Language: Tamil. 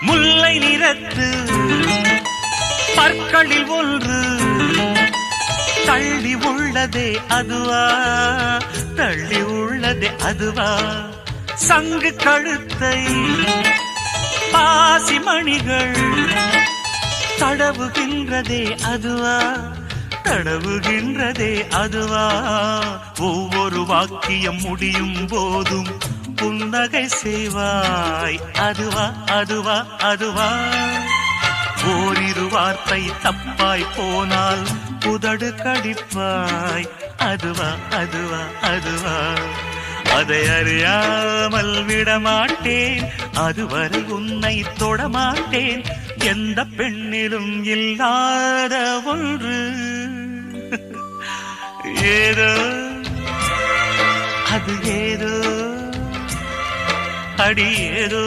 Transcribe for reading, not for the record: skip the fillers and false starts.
முல்லை நிறத்து பற்களில் ஒன்று தள்ளி உள்ளதே அதுவா, தள்ளி உள்ளதே அதுவா, சங்கு கழுத்தை பாசிமணிகள் தடவுகின்றதே அதுவா, தடவுகின்றதே அதுவா, ஒவ்வொரு வாக்கியம் முடியும் போதும் புன்னகை செய்வாய் அதுவா, அதுவா, அதுவா, ஓரிரு வார்த்தை தப்பாய் போனால் உதடு கடிப்பாய் அதுவா, அதுவா, அதுவா, அதை அறியாமல் விடமாட்டேன், அதுவரை உன்னை தொடமாட்டேன், எந்த பெண்ணிலும் இல்லாத ஒன்று ஏதோ அது ஏதோ அடி ஏதோ